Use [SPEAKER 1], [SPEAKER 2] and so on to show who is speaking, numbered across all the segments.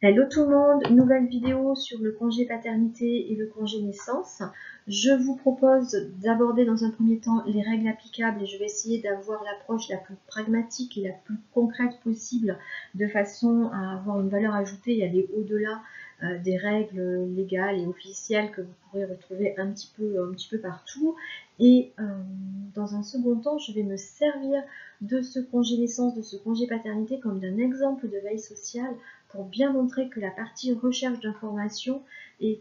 [SPEAKER 1] Hello tout le monde, nouvelle vidéo sur le congé paternité et le congé naissance. Je vous propose d'aborder dans un premier temps les règles applicables et je vais essayer d'avoir l'approche la plus pragmatique et la plus concrète possible de façon à avoir une valeur ajoutée et aller au-delà des règles légales et officielles que vous pourrez retrouver un petit peu partout. Et dans un second temps, je vais me servir de ce congé naissance, de ce congé paternité comme d'un exemple de veille sociale pour bien montrer que la partie recherche d'informations est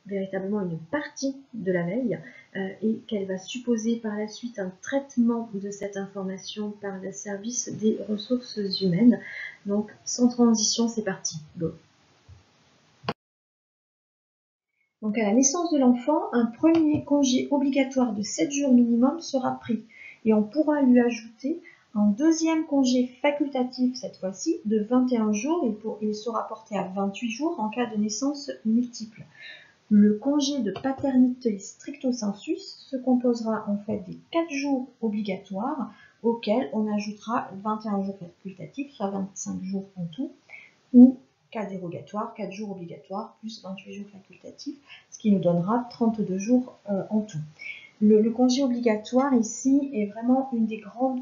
[SPEAKER 1] véritablement une partie de la veille et qu'elle va supposer par la suite un traitement de cette information par le service des ressources humaines. Donc sans transition, c'est parti, go. Donc à la naissance de l'enfant, un premier congé obligatoire de 7 jours minimum sera pris et on pourra lui ajouter un deuxième congé facultatif cette fois-ci de 21 jours et il sera porté à 28 jours en cas de naissance multiple. Le congé de paternité stricto sensus se composera en fait des 4 jours obligatoires auxquels on ajoutera 21 jours facultatifs, soit 25 jours en tout, ou cas dérogatoire, 4 jours obligatoires plus 28 jours facultatifs, ce qui nous donnera 32 jours en tout. Le congé obligatoire ici est vraiment une des grandes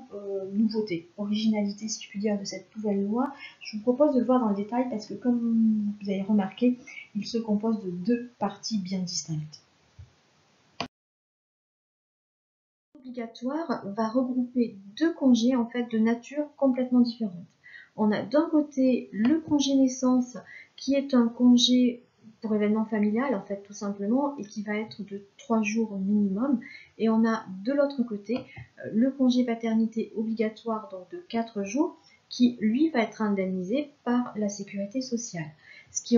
[SPEAKER 1] nouveautés, originalités si je puis dire de cette nouvelle loi. Je vous propose de le voir dans le détail parce que comme vous avez remarqué, il se compose de deux parties bien distinctes. Obligatoire va regrouper deux congés en fait de nature complètement différente. On a d'un côté le congé naissance qui est un congé pour événement familial en fait tout simplement et qui va être de 3 jours minimum, et on a de l'autre côté le congé paternité obligatoire donc de 4 jours qui lui va être indemnisé par la sécurité sociale. Ce qui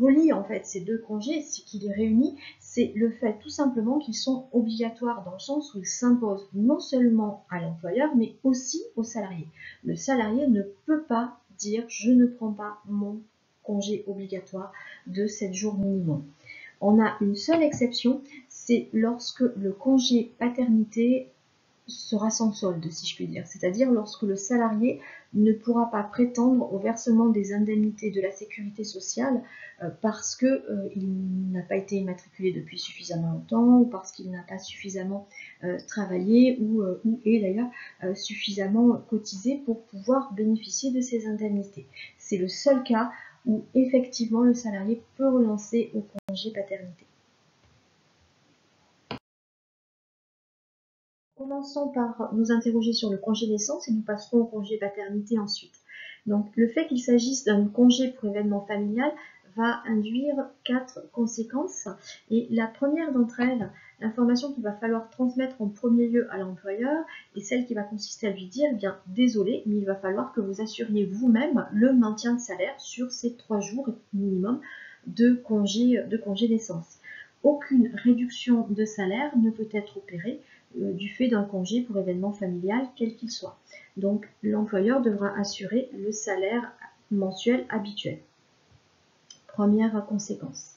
[SPEAKER 1] relie en fait ces deux congés, ce qui les réunit, c'est le fait tout simplement qu'ils sont obligatoires dans le sens où ils s'imposent non seulement à l'employeur mais aussi au salarié. Le salarié ne peut pas dire je ne prends pas mon congé obligatoire de 7 jours minimum. On a une seule exception, c'est lorsque le congé paternité sera sans solde, si je puis dire, c'est-à-dire lorsque le salarié ne pourra pas prétendre au versement des indemnités de la sécurité sociale parce qu'il n'a pas été immatriculé depuis suffisamment longtemps ou parce qu'il n'a pas suffisamment travaillé ou est d'ailleurs suffisamment cotisé pour pouvoir bénéficier de ces indemnités. C'est le seul cas où effectivement le salarié peut renoncer au congé paternité. Commençons par nous interroger sur le congé naissance et nous passerons au congé paternité ensuite. Donc le fait qu'il s'agisse d'un congé pour événement familial va induire 4 conséquences, et la première d'entre elles, l'information qu'il va falloir transmettre en premier lieu à l'employeur est celle qui va consister à lui dire eh bien désolé mais il va falloir que vous assuriez vous-même le maintien de salaire sur ces 3 jours minimum de congé naissance. Aucune réduction de salaire ne peut être opérée du fait d'un congé pour événement familial quel qu'il soit. Donc l'employeur devra assurer le salaire mensuel habituel. Première conséquence.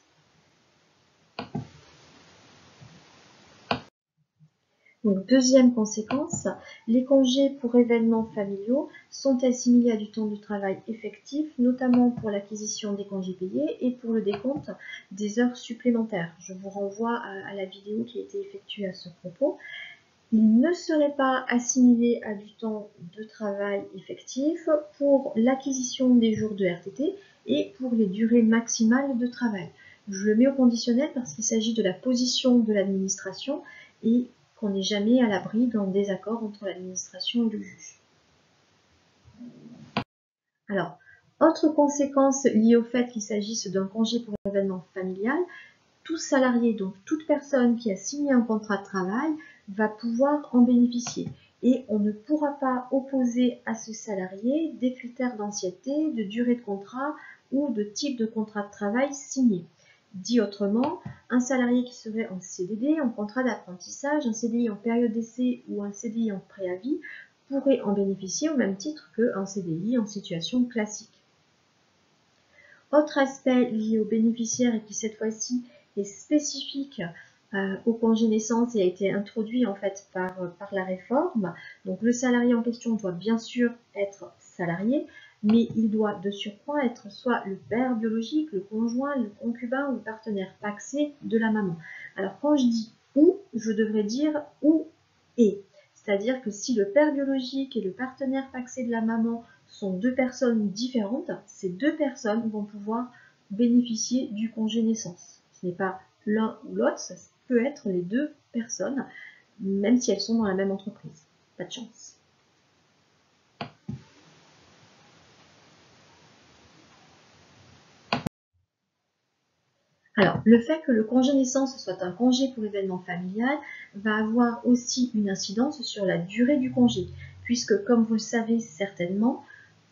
[SPEAKER 1] Donc, deuxième conséquence, les congés pour événements familiaux sont assimilés à du temps de travail effectif, notamment pour l'acquisition des congés payés et pour le décompte des heures supplémentaires. Je vous renvoie à la vidéo qui a été effectuée à ce propos. Il ne serait pas assimilé à du temps de travail effectif pour l'acquisition des jours de RTT et pour les durées maximales de travail. Je le mets au conditionnel parce qu'il s'agit de la position de l'administration et qu'on n'est jamais à l'abri d'un désaccord entre l'administration et le juge. Alors, autre conséquence liée au fait qu'il s'agisse d'un congé pour événement familial, tout salarié, donc toute personne qui a signé un contrat de travail, va pouvoir en bénéficier. Et on ne pourra pas opposer à ce salarié des critères d'ancienneté, de durée de contrat ou de type de contrat de travail signé. Dit autrement, un salarié qui serait en CDD, en contrat d'apprentissage, un CDI en période d'essai ou un CDI en préavis pourrait en bénéficier au même titre qu'un CDI en situation classique. Autre aspect lié aux bénéficiaires et qui cette fois-ci est spécifique au congé naissance et a été introduit en fait par la réforme. Donc le salarié en question doit bien sûr être salarié, mais il doit de surcroît être soit le père biologique, le conjoint, le concubin ou le partenaire pacsé de la maman. Alors quand je dis ou, je devrais dire ou et. C'est-à-dire que si le père biologique et le partenaire pacsé de la maman sont deux personnes différentes, ces deux personnes vont pouvoir bénéficier du congé naissance. Ce n'est pas l'un ou l'autre, ça peut être les deux personnes, même si elles sont dans la même entreprise. Pas de chance. Alors, le fait que le congé naissance soit un congé pour événement familial va avoir aussi une incidence sur la durée du congé, puisque, comme vous le savez certainement,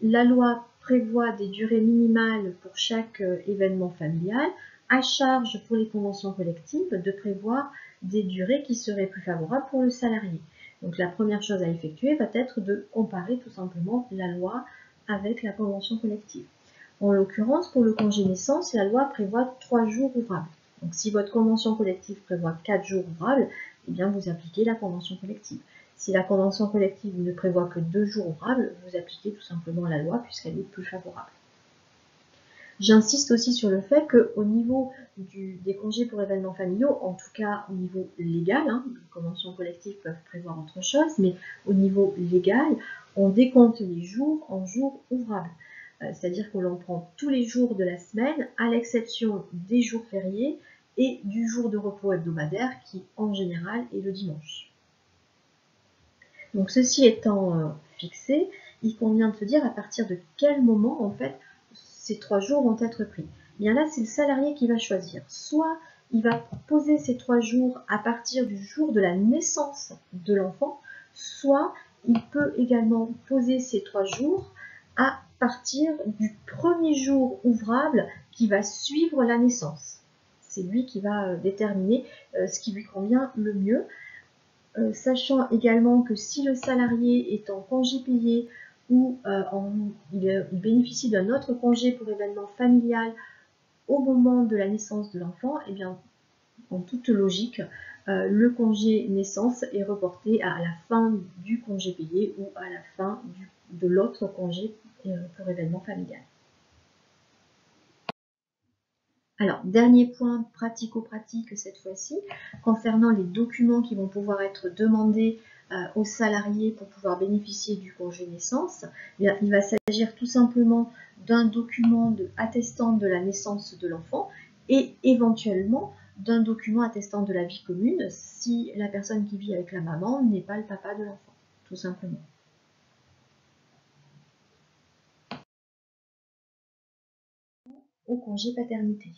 [SPEAKER 1] la loi prévoit des durées minimales pour chaque événement familial, à charge pour les conventions collectives de prévoir des durées qui seraient plus favorables pour le salarié. Donc la première chose à effectuer va être de comparer tout simplement la loi avec la convention collective. En l'occurrence, pour le congé naissance, la loi prévoit 3 jours ouvrables. Donc si votre convention collective prévoit 4 jours ouvrables, eh bien vous appliquez la convention collective. Si la convention collective ne prévoit que 2 jours ouvrables, vous appliquez tout simplement la loi puisqu'elle est plus favorable. J'insiste aussi sur le fait qu'au niveau des congés pour événements familiaux, en tout cas au niveau légal, les conventions collectives peuvent prévoir autre chose, mais au niveau légal, on décompte les jours en jours ouvrables. C'est-à-dire que l'on prend tous les jours de la semaine, à l'exception des jours fériés et du jour de repos hebdomadaire qui, en général, est le dimanche. Donc, ceci étant fixé, il convient de se dire à partir de quel moment, en fait, ces 3 jours vont être pris. Bien là, c'est le salarié qui va choisir. Soit il va poser ces 3 jours à partir du jour de la naissance de l'enfant, soit il peut également poser ces 3 jours à partir du premier jour ouvrable qui va suivre la naissance. C'est lui qui va déterminer ce qui lui convient le mieux, sachant également que si le salarié est en congé payé ou il bénéficie d'un autre congé pour événement familial au moment de la naissance de l'enfant, eh bien, en toute logique, le congé naissance est reporté à la fin du congé payé ou à la fin de l'autre congé pour événement familial. Alors, dernier point pratico-pratique cette fois-ci, concernant les documents qui vont pouvoir être demandés aux salariés pour pouvoir bénéficier du congé naissance, il va s'agir tout simplement d'un document attestant de la naissance de l'enfant et éventuellement d'un document attestant de la vie commune si la personne qui vit avec la maman n'est pas le papa de l'enfant, tout simplement. Au congé paternité.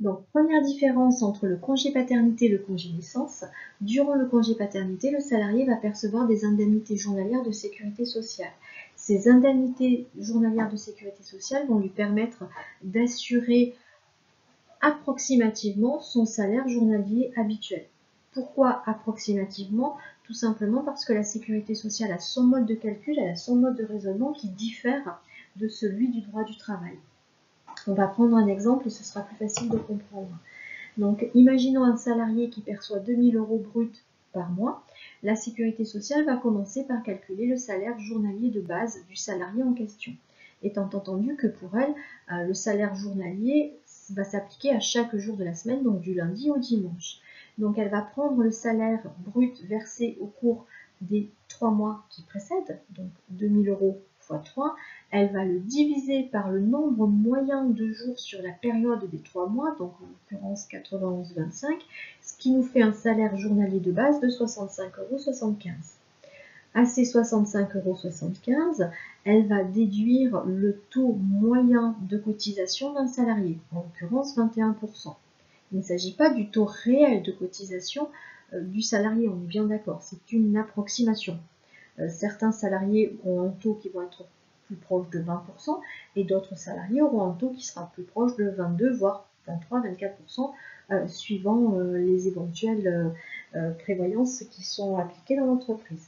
[SPEAKER 1] Donc, première différence entre le congé paternité et le congé naissance. Durant le congé paternité, le salarié va percevoir des indemnités journalières de sécurité sociale. Ces indemnités journalières de sécurité sociale vont lui permettre d'assurer approximativement son salaire journalier habituel. Pourquoi approximativement? Tout simplement parce que la sécurité sociale a son mode de calcul, elle a son mode de raisonnement qui diffère de celui du droit du travail. On va prendre un exemple et ce sera plus facile de comprendre. Donc, imaginons un salarié qui perçoit 2 000 € bruts par mois. La sécurité sociale va commencer par calculer le salaire journalier de base du salarié en question, étant entendu que pour elle, le salaire journalier va s'appliquer à chaque jour de la semaine, donc du lundi au dimanche. Donc, elle va prendre le salaire brut versé au cours des 3 mois qui précèdent, donc 2 000 € x 3, elle va le diviser par le nombre moyen de jours sur la période des 3 mois, donc en l'occurrence 91,25, ce qui nous fait un salaire journalier de base de 65,75 €. À ces 65,75 €, elle va déduire le taux moyen de cotisation d'un salarié, en l'occurrence 21%. Il ne s'agit pas du taux réel de cotisation du salarié, on est bien d'accord, c'est une approximation. Certains salariés ont un taux qui va être plus proche de 20% et d'autres salariés auront un taux qui sera plus proche de 22, voire 23-24%, suivant les éventuelles prévoyances qui sont appliquées dans l'entreprise.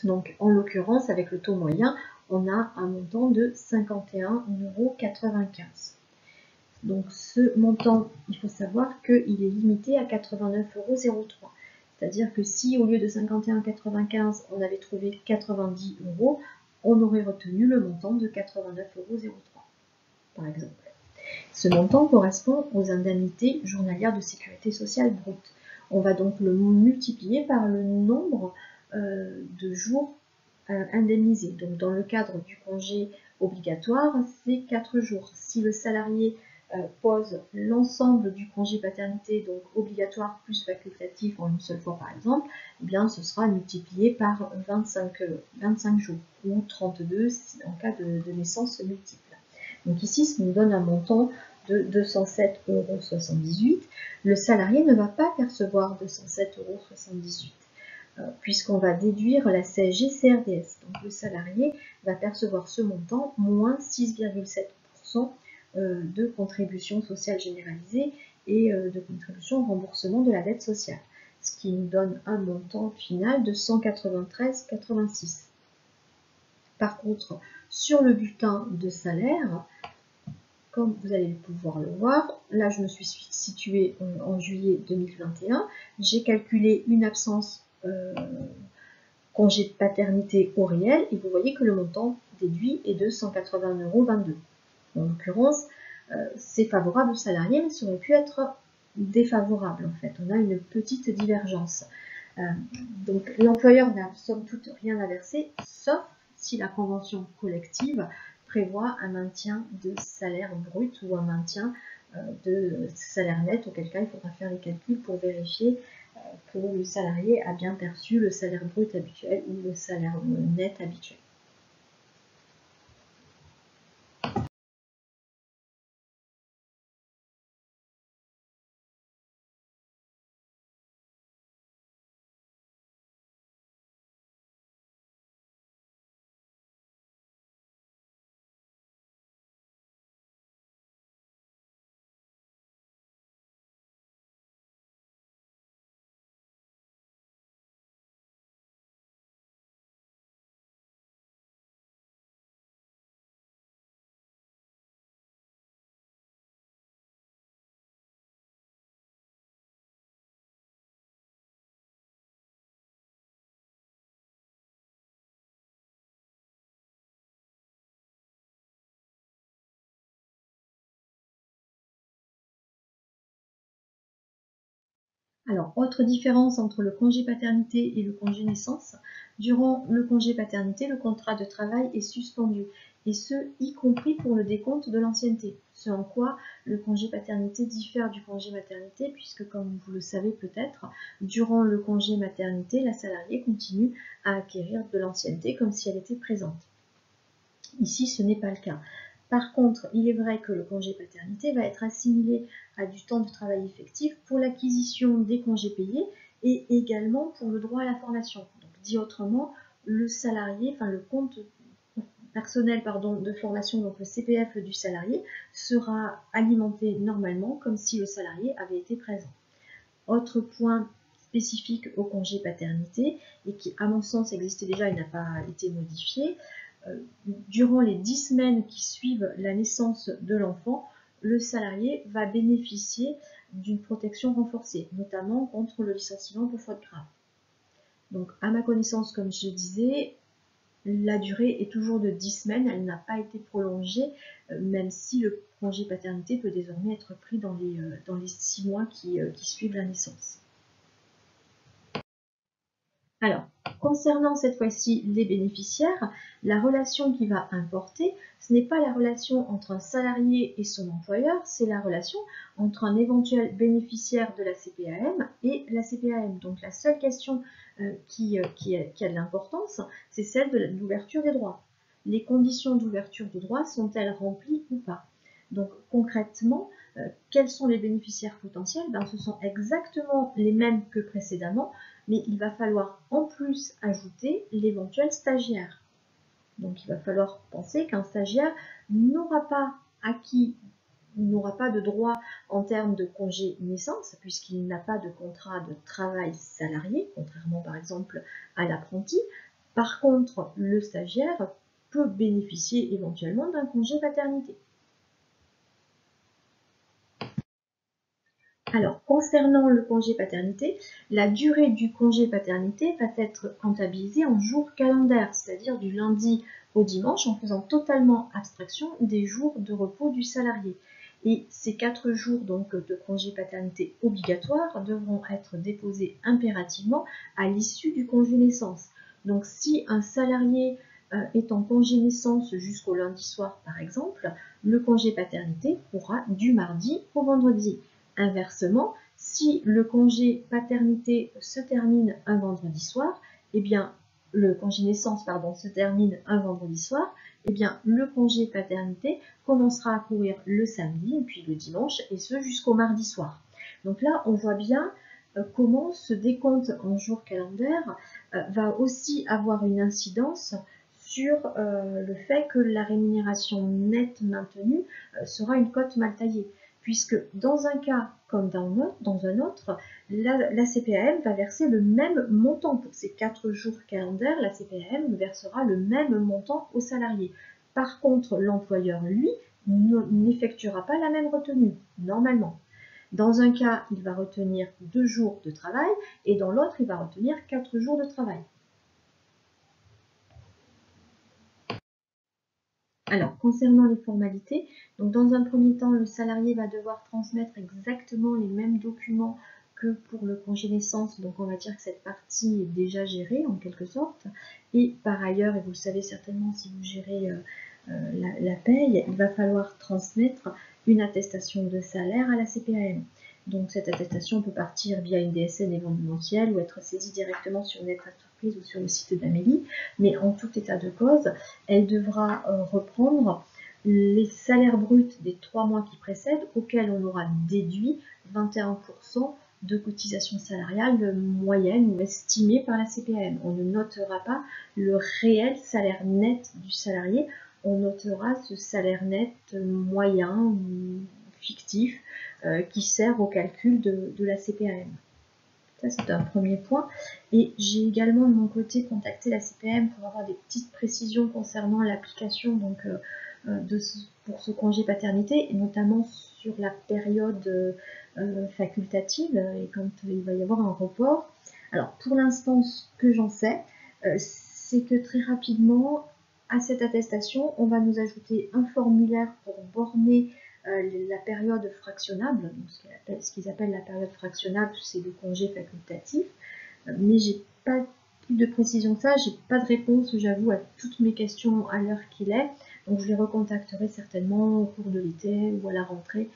[SPEAKER 1] Donc, en l'occurrence, avec le taux moyen, on a un montant de 51,95 €. Donc, ce montant, il faut savoir qu'il est limité à 89,03 €. C'est-à-dire que si au lieu de 51,95 €, on avait trouvé 90 €, on aurait retenu le montant de 89,03 €, par exemple. Ce montant correspond aux indemnités journalières de sécurité sociale brutes. On va donc le multiplier par le nombre de jours indemnisés. Donc dans le cadre du congé obligatoire, c'est 4 jours. Si le salarié pose l'ensemble du congé paternité, donc obligatoire plus facultatif en une seule fois par exemple, eh bien ce sera multiplié par 25 jours ou 32 en cas de naissance multiple. Donc ici, ça nous donne un montant de 207,78 €. Le salarié ne va pas percevoir 207,78 € puisqu'on va déduire la CSG-CRDS. Donc le salarié va percevoir ce montant moins 6,7% de contribution sociale généralisée et de contribution au remboursement de la dette sociale, ce qui nous donne un montant final de 193,86 €. Par contre, sur le bulletin de salaire, comme vous allez pouvoir le voir, là je me suis située en juillet 2021, j'ai calculé une absence congé de paternité au réel et vous voyez que le montant déduit est de 180,22 €. En l'occurrence, c'est favorable au salarié, mais ça aurait pu être défavorable en fait. On a une petite divergence. Donc l'employeur n'a somme toute rien à verser, sauf si la convention collective prévoit un maintien de salaire brut ou un maintien de salaire net, auquel cas il faudra faire les calculs pour vérifier que le salarié a bien perçu le salaire brut habituel ou le salaire net habituel. Alors, autre différence entre le congé paternité et le congé naissance, durant le congé paternité, le contrat de travail est suspendu, et ce, y compris pour le décompte de l'ancienneté, ce en quoi le congé paternité diffère du congé maternité, puisque comme vous le savez peut-être, durant le congé maternité, la salariée continue à acquérir de l'ancienneté comme si elle était présente. Ici, ce n'est pas le cas. Par contre, il est vrai que le congé paternité va être assimilé à du temps de travail effectif pour l'acquisition des congés payés et également pour le droit à la formation. Donc, dit autrement, le salarié, enfin le compte personnel de formation, donc le CPF du salarié, sera alimenté normalement comme si le salarié avait été présent. Autre point spécifique au congé paternité et qui, à mon sens, existait déjà et n'a pas été modifié, durant les 10 semaines qui suivent la naissance de l'enfant, le salarié va bénéficier d'une protection renforcée, notamment contre le licenciement pour faute grave. Donc, à ma connaissance, comme je disais, la durée est toujours de 10 semaines, elle n'a pas été prolongée, même si le congé paternité peut désormais être pris dans les 6 mois qui suivent la naissance. Alors, concernant cette fois-ci les bénéficiaires, la relation qui va importer, ce n'est pas la relation entre un salarié et son employeur, c'est la relation entre un éventuel bénéficiaire de la CPAM et la CPAM. Donc la seule question qui a de l'importance, c'est celle de l'ouverture des droits. Les conditions d'ouverture des droits sont-elles remplies ou pas? Donc concrètement, quels sont les bénéficiaires potentiels? Ce sont exactement les mêmes que précédemment, mais il va falloir en plus ajouter l'éventuel stagiaire. Donc il va falloir penser qu'un stagiaire n'aura pas de droit en termes de congé naissance, puisqu'il n'a pas de contrat de travail salarié, contrairement par exemple à l'apprenti. Par contre, le stagiaire peut bénéficier éventuellement d'un congé paternité. Alors, concernant le congé paternité, la durée du congé paternité va être comptabilisée en jours calendaires, c'est-à-dire du lundi au dimanche, en faisant totalement abstraction des jours de repos du salarié. Et ces 4 jours donc, de congé paternité obligatoire devront être déposés impérativement à l'issue du congé naissance. Donc, si un salarié est en congé naissance jusqu'au lundi soir, par exemple, le congé paternité pourra du mardi au vendredi. Inversement, si le congé paternité se termine un vendredi soir, eh bien, le congé naissance se termine un vendredi soir, eh bien, le congé paternité commencera à courir le samedi et puis le dimanche, et ce jusqu'au mardi soir. Donc là, on voit bien comment ce décompte en jours calendaires va aussi avoir une incidence sur le fait que la rémunération nette maintenue sera une cote mal taillée, puisque dans un cas comme dans un autre, la CPAM va verser le même montant. Pour ces 4 jours calendaires, la CPAM versera le même montant aux salariés. Par contre, l'employeur, lui, n'effectuera pas la même retenue, normalement. Dans un cas, il va retenir 2 jours de travail, et dans l'autre, il va retenir 4 jours de travail. Alors, concernant les formalités, donc dans un premier temps, le salarié va devoir transmettre exactement les mêmes documents que pour le congé naissance, donc on va dire que cette partie est déjà gérée en quelque sorte. Et par ailleurs, et vous le savez certainement si vous gérez la paye, il va falloir transmettre une attestation de salaire à la CPAM. Donc cette attestation peut partir via une DSN événementielle ou être saisie directement sur une lettre à surprise ou sur le site d'Amélie, mais en tout état de cause, elle devra reprendre les salaires bruts des 3 mois qui précèdent, auxquels on aura déduit 21% de cotisation salariale moyenne ou estimée par la CPAM. On ne notera pas le réel salaire net du salarié, on notera ce salaire net moyen ou fictif qui sert au calcul de la CPAM. Ça, c'est un premier point. Et j'ai également de mon côté contacté la CPAM pour avoir des petites précisions concernant l'application pour ce congé paternité, et notamment sur la période facultative et quand il va y avoir un report. Alors, pour l'instant, ce que j'en sais, c'est que très rapidement, à cette attestation, on va nous ajouter un formulaire pour borner la période fractionnable. Donc ce qu'ils appellent la période fractionnable, c'est le congé facultatif. Mais j'ai pas plus de précision que ça, j'ai pas de réponse, j'avoue, à toutes mes questions à l'heure qu'il est. Donc je les recontacterai certainement au cours de l'été ou à la rentrée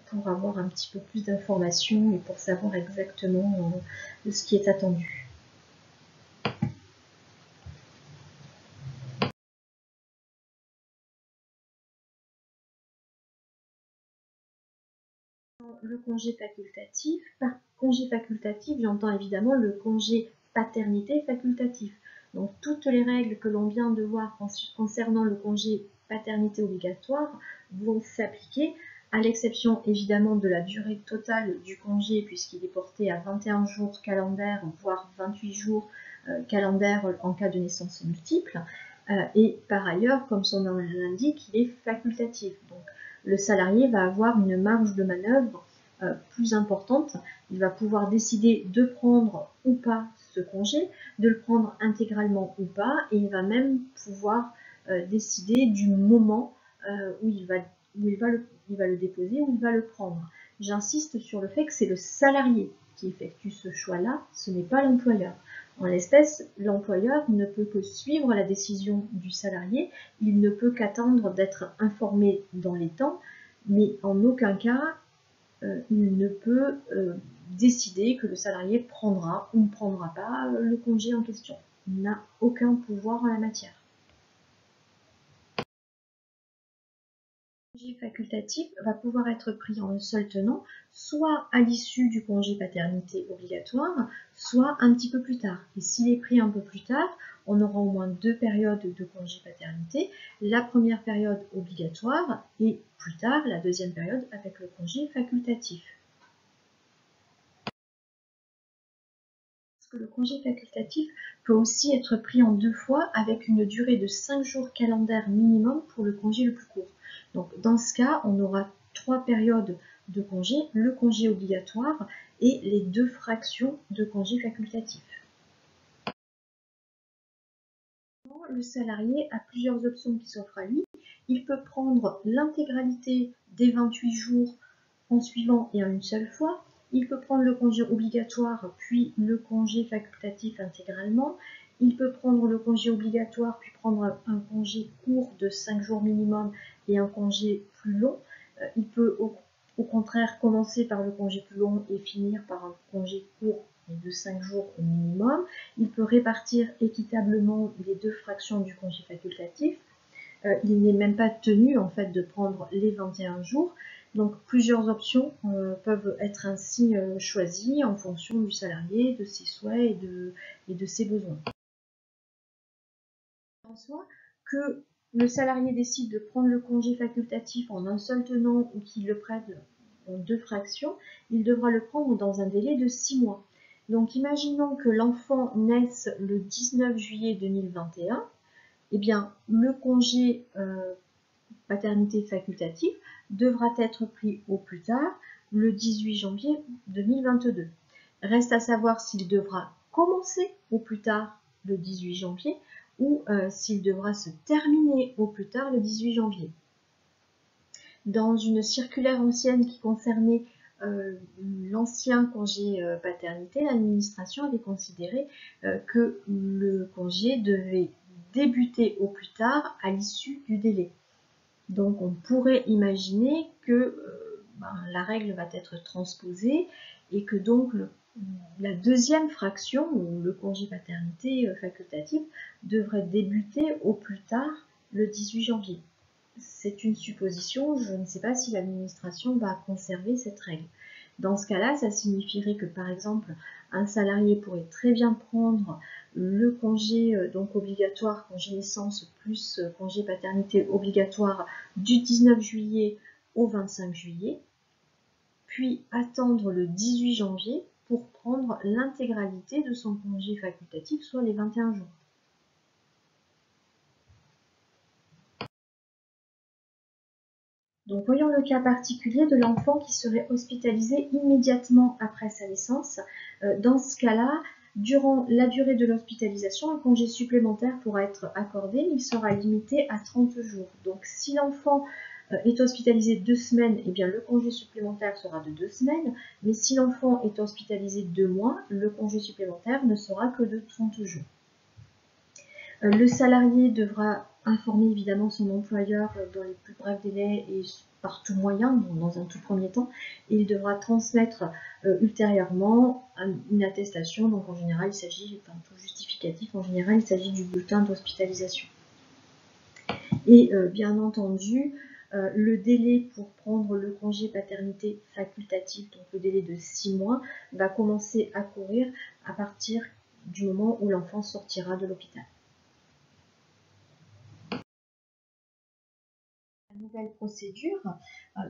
[SPEAKER 1] pour avoir un petit peu plus d'informations et pour savoir exactement ce qui est attendu. Le congé facultatif, par congé facultatif, j'entends évidemment le congé paternité facultatif. Donc toutes les règles que l'on vient de voir concernant le congé paternité obligatoire vont s'appliquer, à l'exception évidemment de la durée totale du congé, puisqu'il est porté à 21 jours calendaires, voire 28 jours calendaires en cas de naissance multiple. Et par ailleurs, comme son nom l'indique, il est facultatif. Donc le salarié va avoir une marge de manœuvre plus importante. Il va pouvoir décider de prendre ou pas ce congé, de le prendre intégralement ou pas, et il va même pouvoir décider du moment où il va le déposer, où il va le prendre. J'insiste sur le fait que c'est le salarié qui effectue ce choix-là, ce n'est pas l'employeur. En l'espèce, l'employeur ne peut que suivre la décision du salarié, il ne peut qu'attendre d'être informé dans les temps, mais en aucun cas il ne peut décider que le salarié prendra ou ne prendra pas le congé en question. Il n'a aucun pouvoir en la matière. Le congé facultatif va pouvoir être pris en un seul tenant, soit à l'issue du congé paternité obligatoire, soit un petit peu plus tard. Et s'il est pris un peu plus tard, on aura au moins 2 périodes de congé paternité, la première période obligatoire et plus tard la deuxième période avec le congé facultatif. Le congé facultatif peut aussi être pris en 2 fois avec une durée de 5 jours calendaires minimum pour le congé le plus court. Donc dans ce cas, on aura 3 périodes de congé, le congé obligatoire et les 2 fractions de congé facultatif. Le salarié a plusieurs options qui s'offrent à lui. Il peut prendre l'intégralité des 28 jours en suivant et en une seule fois. Il peut prendre le congé obligatoire puis le congé facultatif intégralement. Il peut prendre le congé obligatoire puis prendre un congé court de 5 jours minimum et un congé plus long. Il peut au contraire commencer par le congé plus long et finir par un congé court de 5 jours au minimum. Il peut répartir équitablement les 2 fractions du congé facultatif. Il n'est même pas tenu en fait de prendre les 21 jours. Donc plusieurs options peuvent être ainsi choisies en fonction du salarié, de ses souhaits et de ses besoins. En soi, que le salarié décide de prendre le congé facultatif en un seul tenant ou qu'il le prenne en 2 fractions, il devra le prendre dans un délai de 6 mois. Donc imaginons que l'enfant naisse le 19 juillet 2021, eh bien le congé paternité facultatif devra être pris au plus tard le 18 janvier 2022. Reste à savoir s'il devra commencer au plus tard le 18 janvier ou s'il devra se terminer au plus tard le 18 janvier. Dans une circulaire ancienne qui concernait l'ancien congé paternité, l'administration avait considéré que le congé devait débuter au plus tard à l'issue du délai. Donc on pourrait imaginer que la règle va être transposée et que donc la deuxième fraction, ou le congé paternité facultatif, devrait débuter au plus tard le 18 janvier. C'est une supposition, je ne sais pas si l'administration va conserver cette règle. Dans ce cas-là, ça signifierait que par exemple, un salarié pourrait très bien prendre le congé donc obligatoire, congé naissance plus congé paternité obligatoire du 19 juillet au 25 juillet, puis attendre le 18 janvier pour prendre l'intégralité de son congé facultatif, soit les 21 jours. Donc voyons le cas particulier de l'enfant qui serait hospitalisé immédiatement après sa naissance. Dans ce cas-là, durant la durée de l'hospitalisation, un congé supplémentaire pourra être accordé, mais il sera limité à 30 jours. Donc si l'enfant est hospitalisé 2 semaines, eh bien le congé supplémentaire sera de 2 semaines, mais si l'enfant est hospitalisé 2 mois, le congé supplémentaire ne sera que de 30 jours. Le salarié devra informer évidemment son employeur dans les plus brefs délais et par tout moyen, dans un tout premier temps, et il devra transmettre ultérieurement une attestation. Donc en général, il s'agit, tout justificatif, en général, il s'agit du bulletin d'hospitalisation. Et bien entendu, le délai pour prendre le congé paternité facultatif, donc le délai de 6 mois, va commencer à courir à partir du moment où l'enfant sortira de l'hôpital. Nouvelle procédure,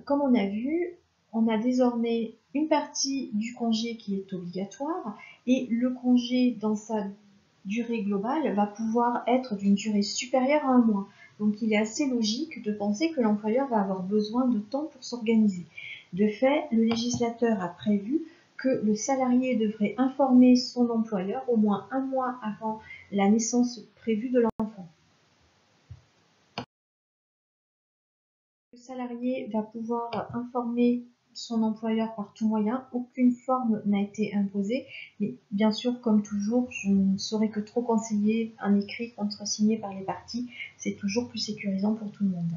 [SPEAKER 1] comme on a vu, on a désormais une partie du congé qui est obligatoire et le congé dans sa durée globale va pouvoir être d'une durée supérieure à 1 mois. Donc il est assez logique de penser que l'employeur va avoir besoin de temps pour s'organiser. De fait, le législateur a prévu que le salarié devrait informer son employeur au moins 1 mois avant la naissance prévue de l'enfant. Le salarié va pouvoir informer son employeur par tout moyen. Aucune forme n'a été imposée, mais bien sûr, comme toujours, je ne saurais que trop conseiller un écrit contresigné par les parties. C'est toujours plus sécurisant pour tout le monde.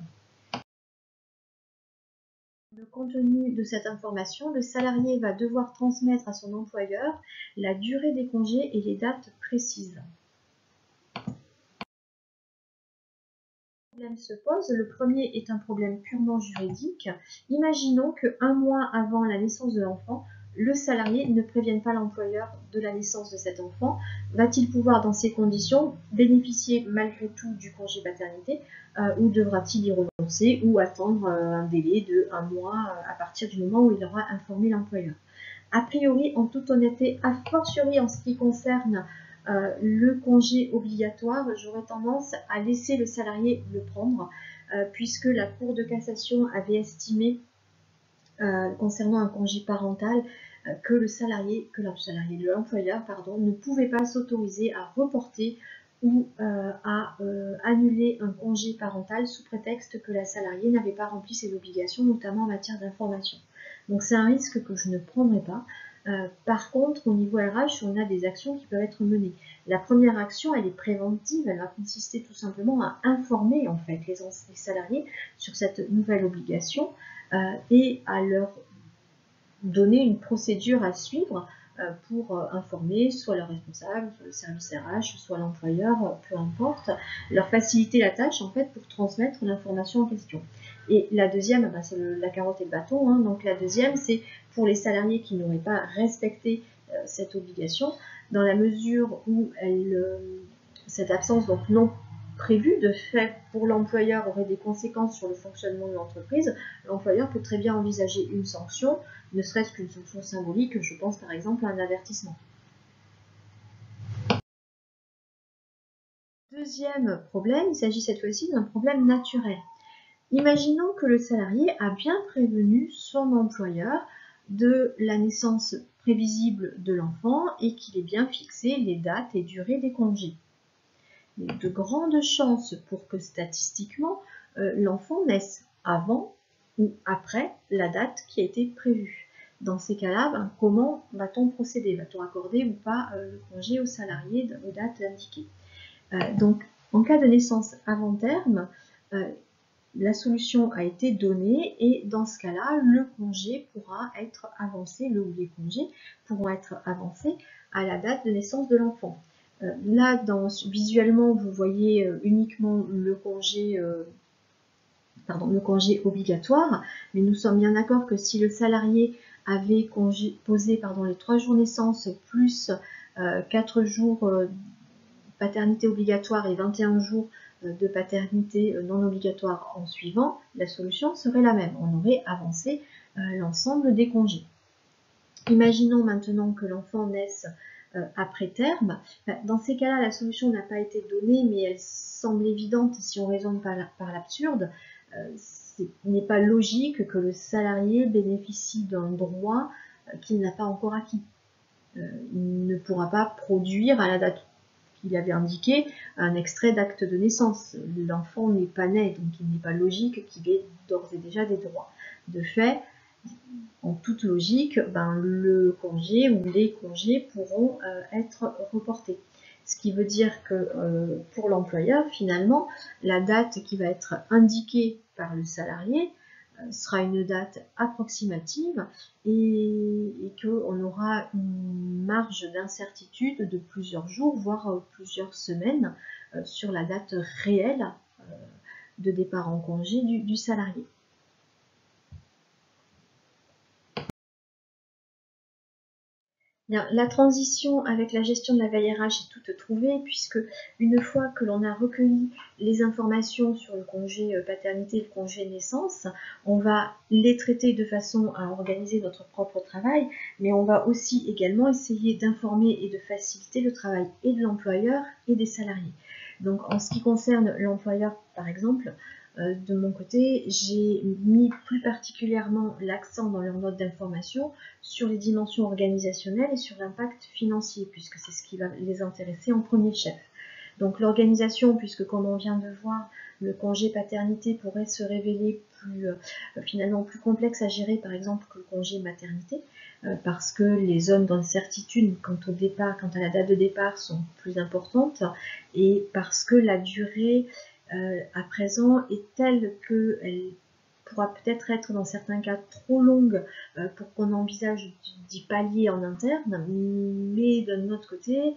[SPEAKER 1] Le contenu de cette information, le salarié va devoir transmettre à son employeur la durée des congés et les dates précises. Problème se pose. Le premier est un problème purement juridique. Imaginons que 1 mois avant la naissance de l'enfant, le salarié ne prévienne pas l'employeur de la naissance de cet enfant. Va-t-il pouvoir, dans ces conditions, bénéficier malgré tout du congé paternité ou devra-t-il y renoncer ou attendre un délai de 1 mois à partir du moment où il aura informé l'employeur? A priori, en toute honnêteté, a fortiori en ce qui concerne le congé obligatoire, j'aurais tendance à laisser le salarié le prendre, puisque la Cour de cassation avait estimé concernant un congé parental que l'employeur, ne pouvait pas s'autoriser à reporter ou à annuler un congé parental sous prétexte que la salariée n'avait pas rempli ses obligations, notamment en matière d'information. Donc c'est un risque que je ne prendrai pas. Par contre, au niveau RH, on a des actions qui peuvent être menées. La première action, elle est préventive, elle va consister tout simplement à informer en fait les salariés sur cette nouvelle obligation et à leur donner une procédure à suivre pour informer soit le responsable, soit le service RH, soit l'employeur, peu importe, leur faciliter la tâche en fait pour transmettre l'information en question. Et la deuxième, c'est la carotte et le bâton, hein. Donc la deuxième, c'est pour les salariés qui n'auraient pas respecté cette obligation, dans la mesure où cette absence donc non prévue de fait pour l'employeur aurait des conséquences sur le fonctionnement de l'entreprise, l'employeur peut très bien envisager une sanction, ne serait-ce qu'une sanction symbolique, je pense par exemple à un avertissement. Deuxième problème, il s'agit cette fois-ci d'un problème naturel. Imaginons que le salarié a bien prévenu son employeur de la naissance prévisible de l'enfant et qu'il ait bien fixé les dates et durées des congés. Il y a de grandes chances pour que statistiquement l'enfant naisse avant ou après la date qui a été prévue. Dans ces cas-là, comment va-t-on procéder? Va-t-on accorder ou pas le congé au salarié aux dates indiquées? Donc, en cas de naissance avant terme, la solution a été donnée et dans ce cas-là, le congé pourra être avancé, le ou les congés pourront être avancés à la date de naissance de l'enfant. Là, visuellement, vous voyez uniquement le congé obligatoire, mais nous sommes bien d'accord que si le salarié avait posé les 3 jours naissance plus 4 jours paternité obligatoire et 21 jours de paternité non obligatoire en suivant, la solution serait la même. On aurait avancé l'ensemble des congés. Imaginons maintenant que l'enfant naisse après terme. Dans ces cas-là, la solution n'a pas été donnée, mais elle semble évidente si on raisonne par l'absurde. Il n'est pas logique que le salarié bénéficie d'un droit qu'il n'a pas encore acquis. Il ne pourra pas produire à la date qu'il avait indiqué un extrait d'acte de naissance. L'enfant n'est pas né, donc il n'est pas logique qu'il ait d'ores et déjà des droits. De fait, en toute logique, le congé ou les congés pourront être reportés. Ce qui veut dire que pour l'employeur, finalement, la date qui va être indiquée par le salarié sera une date approximative et qu'on aura une marge d'incertitude de plusieurs jours, voire plusieurs semaines sur la date réelle de départ en congé du salarié. Bien, la transition avec la gestion de la veille RH est toute trouvée puisque une fois que l'on a recueilli les informations sur le congé paternité et le congé naissance, on va les traiter de façon à organiser notre propre travail, mais on va aussi également essayer d'informer et de faciliter le travail et de l'employeur et des salariés. Donc en ce qui concerne l'employeur par exemple, de mon côté, j'ai mis plus particulièrement l'accent dans leur note d'information sur les dimensions organisationnelles et sur l'impact financier, puisque c'est ce qui va les intéresser en premier chef. Donc l'organisation, puisque comme on vient de voir, le congé paternité pourrait se révéler finalement plus complexe à gérer par exemple que le congé maternité, parce que les zones d'incertitude quant à la date de départ sont plus importantes, et parce que la durée à présent est telle qu'elle pourra peut-être être dans certains cas trop longue pour qu'on envisage d'y pallier en interne, mais d'un autre côté,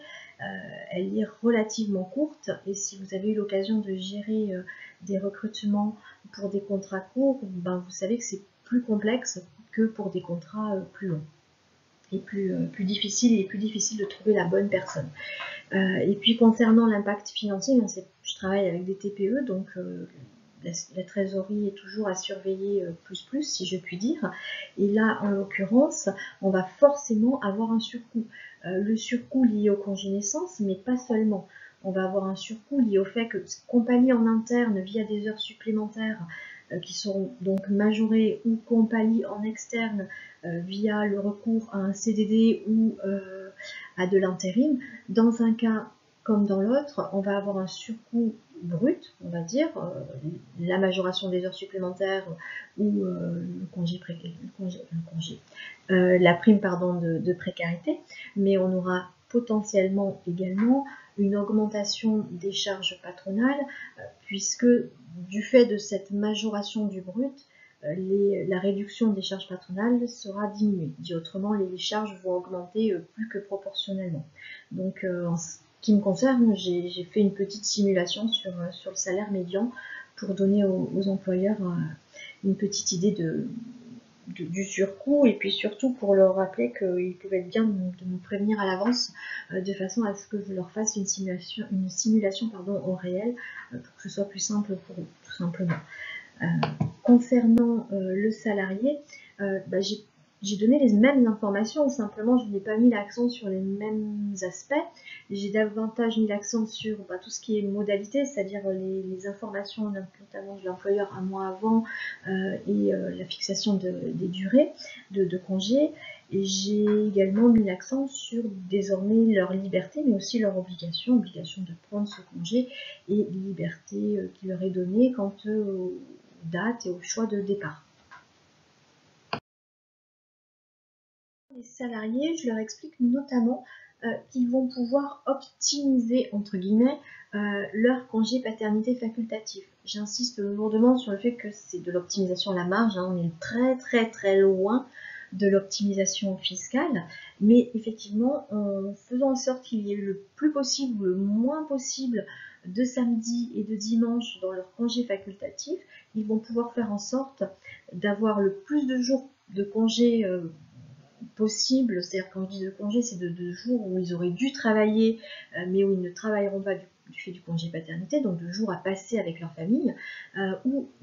[SPEAKER 1] elle est relativement courte et si vous avez eu l'occasion de gérer des recrutements pour des contrats courts, vous savez que c'est plus complexe que pour des contrats plus longs et plus difficile de trouver la bonne personne. Et puis concernant l'impact financier, je travaille avec des TPE, donc la trésorerie est toujours à surveiller plus, si je puis dire. Et là, en l'occurrence, on va forcément avoir un surcoût. Le surcoût lié au congé naissance, mais pas seulement. On va avoir un surcoût lié au fait que compagnie en interne, via des heures supplémentaires, qui seront donc majorés ou compagnies en externe via le recours à un CDD ou à de l'intérim. Dans un cas comme dans l'autre, on va avoir un surcoût brut, on va dire, la majoration des heures supplémentaires ou la prime de précarité, mais on aura potentiellement également une augmentation des charges patronales, puisque du fait de cette majoration du brut, la réduction des charges patronales sera diminuée. Dit autrement, les charges vont augmenter plus que proportionnellement. Donc, en ce qui me concerne, j'ai fait une petite simulation sur le salaire médian pour donner aux employeurs une petite idée du surcoût, et puis surtout pour leur rappeler qu'il pouvait être bien de nous prévenir à l'avance de façon à ce que je leur fasse une simulation au réel pour que ce soit plus simple pour eux, tout simplement. Concernant le salarié, j'ai donné les mêmes informations, simplement je n'ai pas mis l'accent sur les mêmes aspects. J'ai davantage mis l'accent sur tout ce qui est modalité, c'est-à-dire les informations notamment de l'employeur un mois avant et la fixation des durées de congés. Et j'ai également mis l'accent sur désormais leur liberté, mais aussi leur obligation de prendre ce congé et liberté qui leur est donnée quant aux dates et au choix de départ. Les salariés, je leur explique notamment qu'ils vont pouvoir optimiser, entre guillemets, leur congé paternité facultatif. J'insiste lourdement sur le fait que c'est de l'optimisation à la marge, on est très très très loin de l'optimisation fiscale, mais effectivement, en faisant en sorte qu'il y ait le plus possible ou le moins possible de samedi et de dimanche dans leur congé facultatif, ils vont pouvoir faire en sorte d'avoir le plus de jours de congé possible. C'est-à-dire, quand je dis de congé, c'est de jours où ils auraient dû travailler, mais où ils ne travailleront pas du fait du congé paternité, donc de jours à passer avec leur famille,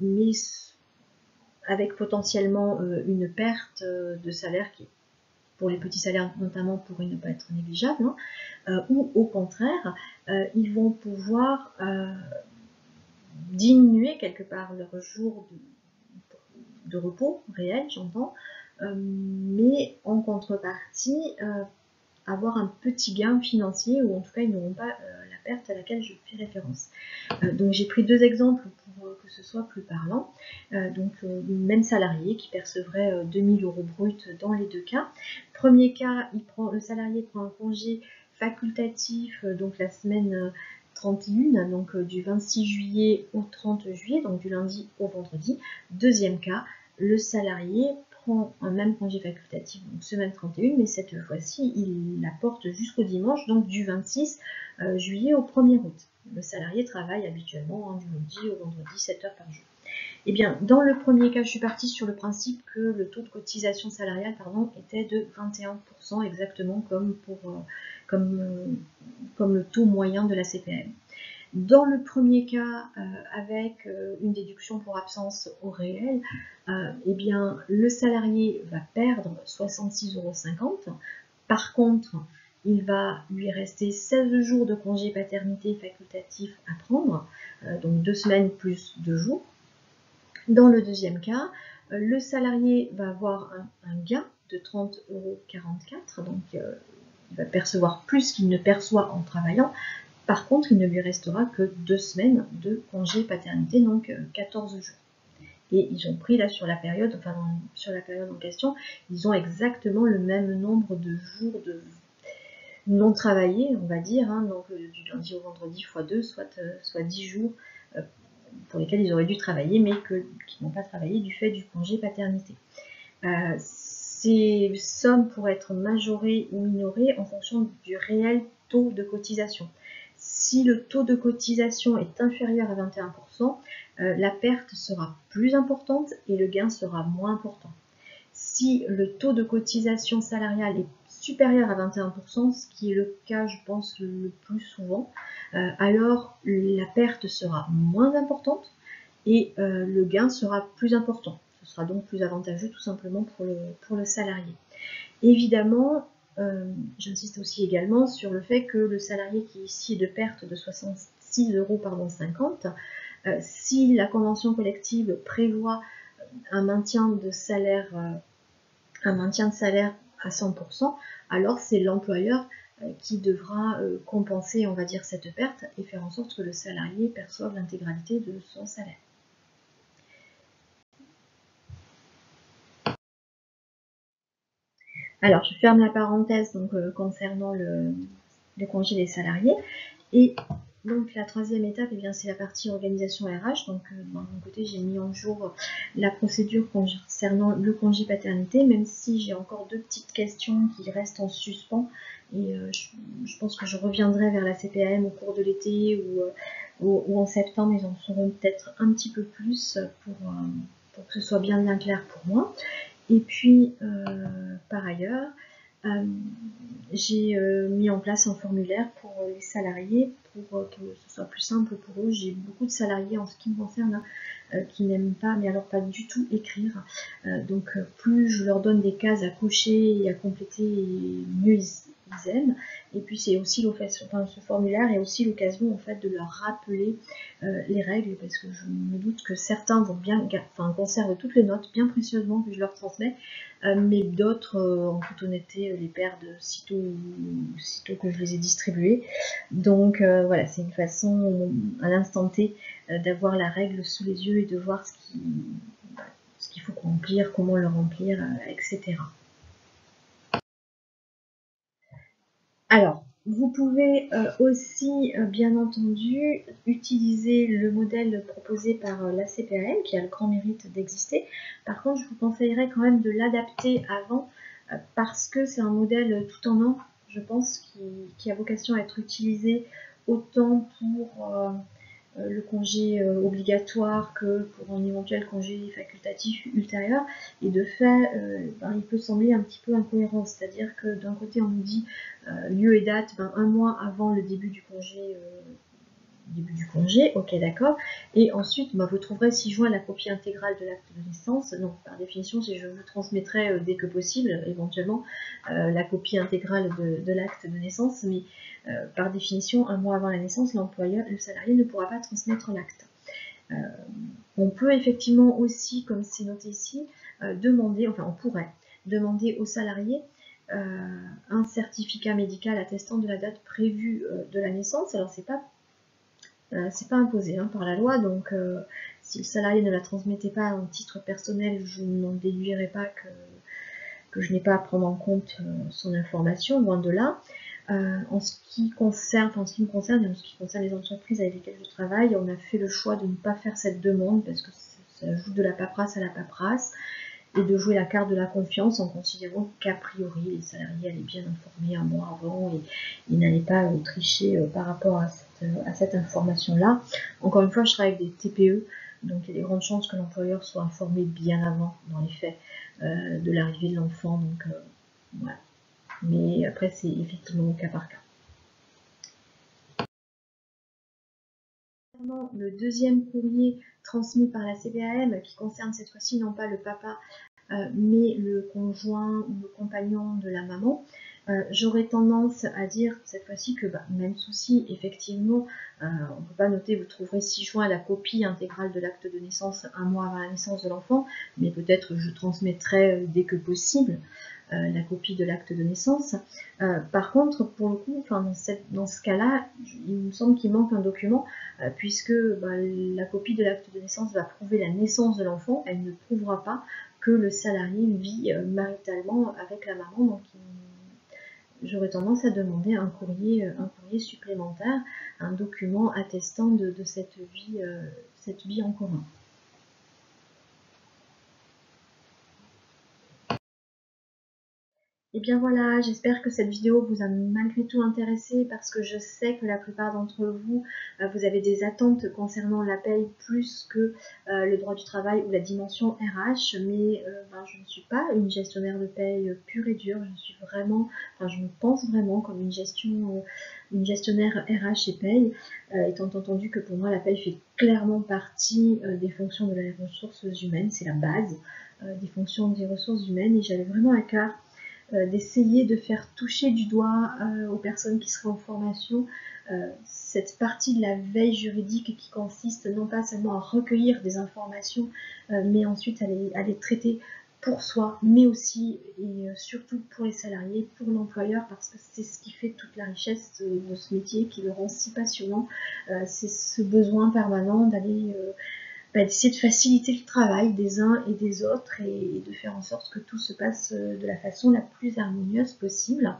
[SPEAKER 1] mais avec potentiellement une perte de salaire qui, pour les petits salaires notamment, pourrait ne pas être négligeable, ou au contraire, ils vont pouvoir diminuer quelque part leur jour de repos réel, j'entends, mais en contrepartie, avoir un petit gain financier, ou en tout cas ils n'auront pas la perte à laquelle je fais référence. Donc j'ai pris deux exemples pour que ce soit plus parlant. Donc même salarié qui percevrait 2000 € bruts dans les deux cas. Premier cas, le salarié prend un congé facultatif, donc la semaine 31, donc du 26 juillet au 30 juillet, donc du lundi au vendredi. Deuxième cas, le salarié prend un même congé facultatif, donc semaine 31, mais cette fois-ci, il la porte jusqu'au dimanche, donc du 26 juillet au 1er août. Le salarié travaille habituellement du lundi au vendredi 7 heures par jour. Eh bien, dans le premier cas, je suis partie sur le principe que le taux de cotisation salariale était de 21%, exactement comme le taux moyen de la CPM. Dans le premier cas, avec une déduction pour absence au réel, eh bien, le salarié va perdre 66,50 €. Par contre, il va lui rester 16 jours de congé paternité facultatif à prendre, donc 2 semaines plus 2 jours. Dans le deuxième cas, le salarié va avoir un gain de 30,44 €, donc il va percevoir plus qu'il ne perçoit en travaillant. Par contre, il ne lui restera que 2 semaines de congé paternité, donc 14 jours. Et ils ont pris là sur la période en question, ils ont exactement le même nombre de jours de non travaillés, on va dire, donc du lundi au vendredi x 2, soit 10 jours pour lesquels ils auraient dû travailler, mais qui n'ont pas travaillé du fait du congé paternité. Ces sommes pourraient être majorées ou minorées en fonction du réel taux de cotisation. Si le taux de cotisation est inférieur à 21%, la perte sera plus importante et le gain sera moins important. Si le taux de cotisation salariale est supérieur à 21%, ce qui est le cas, je pense, le plus souvent, alors la perte sera moins importante et le gain sera plus important. Ce sera donc plus avantageux tout simplement pour le salarié. Évidemment, j'insiste aussi également sur le fait que le salarié qui ici est de perte de 66,50 €, Si la convention collective prévoit un maintien de salaire à 100%, alors c'est l'employeur qui devra compenser, on va dire, cette perte et faire en sorte que le salarié perçoive l'intégralité de son salaire. Alors, je ferme la parenthèse donc, concernant le congé des salariés. Et donc, la troisième étape, eh bien, c'est la partie organisation RH. Donc, de mon côté, j'ai mis en jour la procédure concernant le congé paternité, même si j'ai encore deux petites questions qui restent en suspens. Et je pense que je reviendrai vers la CPAM au cours de l'été ou en septembre. Ils en sauront peut-être un petit peu plus pour que ce soit bien clair pour moi. Et puis, par ailleurs, j'ai mis en place un formulaire pour les salariés pour que ce soit plus simple pour eux. J'ai beaucoup de salariés en ce qui me concerne qui n'aiment pas, mais alors pas du tout écrire. Donc plus je leur donne des cases à cocher et à compléter, mieux ils aiment. Et puis c'est aussi ce formulaire est aussi l'occasion en fait de leur rappeler les règles, parce que je me doute que certains vont conservent toutes les notes bien précieusement que je leur transmets, mais d'autres, en toute honnêteté, les perdent sitôt que je les ai distribués. Donc voilà, c'est une façon à l'instant T d'avoir la règle sous les yeux et de voir ce qu'il faut remplir, comment le remplir, etc. Alors, vous pouvez aussi, bien entendu, utiliser le modèle proposé par la CPAM, qui a le grand mérite d'exister. Par contre, je vous conseillerais quand même de l'adapter avant, parce que c'est un modèle tout en un, je pense, qui a vocation à être utilisé autant pour le congé obligatoire que pour un éventuel congé facultatif ultérieur. Et de fait, il peut sembler un petit peu incohérent, c'est-à-dire que d'un côté on nous dit lieu et date un mois avant le début du congé, ok d'accord, et ensuite vous trouverez 6 juin la copie intégrale de l'acte de naissance. Donc par définition, si je vous transmettrai dès que possible, éventuellement, la copie intégrale de l'acte de naissance, mais par définition, un mois avant la naissance, le salarié ne pourra pas transmettre l'acte. On peut effectivement aussi, comme c'est noté ici, on pourrait demander au salarié un certificat médical attestant de la date prévue de la naissance. Alors c'est pas imposé par la loi, donc si le salarié ne la transmettait pas en titre personnel, je n'en déduirais pas que je n'ai pas à prendre en compte son information, loin de là. En ce qui me concerne et en ce qui concerne les entreprises avec lesquelles je travaille, on a fait le choix de ne pas faire cette demande parce que ça ajoute de la paperasse à la paperasse, et de jouer la carte de la confiance en considérant qu'a priori les salariés allaient bien informer un mois avant et ils n'allaient pas tricher par rapport à cette information-là. Encore une fois, je travaille avec des TPE, donc il y a des grandes chances que l'employeur soit informé bien avant, dans les faits, de l'arrivée de l'enfant. Donc voilà. Mais après, c'est effectivement au cas par cas. Le deuxième courrier transmis par la CPAM, qui concerne cette fois-ci non pas le papa, mais le conjoint ou le compagnon de la maman, j'aurais tendance à dire cette fois-ci que même souci, effectivement, on ne peut pas noter, vous trouverez 6 juin la copie intégrale de l'acte de naissance un mois avant la naissance de l'enfant, mais peut-être je transmettrai dès que possible la copie de l'acte de naissance. Par contre, pour le coup, dans ce cas-là, il me semble qu'il manque un document, puisque la copie de l'acte de naissance va prouver la naissance de l'enfant, elle ne prouvera pas que le salarié vit maritalement avec la maman. Donc j'aurais tendance à demander un courrier supplémentaire, un document attestant de cette vie en commun. Et bien voilà, j'espère que cette vidéo vous a malgré tout intéressé, parce que je sais que la plupart d'entre vous, vous avez des attentes concernant la paye plus que le droit du travail ou la dimension RH, mais je ne suis pas une gestionnaire de paye pure et dure, je me pense vraiment comme une gestionnaire RH et paye, étant entendu que pour moi la paye fait clairement partie des fonctions de la ressources humaines, c'est la base des fonctions des ressources humaines, et j'avais vraiment à cœur d'essayer de faire toucher du doigt aux personnes qui seraient en formation cette partie de la veille juridique qui consiste non pas seulement à recueillir des informations, mais ensuite à les traiter pour soi, mais aussi et surtout pour les salariés, pour l'employeur, parce que c'est ce qui fait toute la richesse de ce métier, qui le rend si passionnant. C'est ce besoin permanent d'aller d'essayer de faciliter le travail des uns et des autres et de faire en sorte que tout se passe de la façon la plus harmonieuse possible.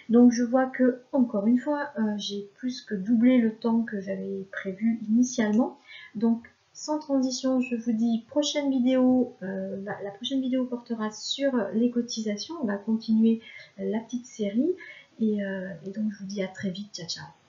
[SPEAKER 1] Donc je vois que, encore une fois, j'ai plus que doublé le temps que j'avais prévu initialement. Donc sans transition, je vous dis prochaine vidéo, la prochaine vidéo portera sur les cotisations. On va continuer la petite série et donc je vous dis à très vite, ciao ciao.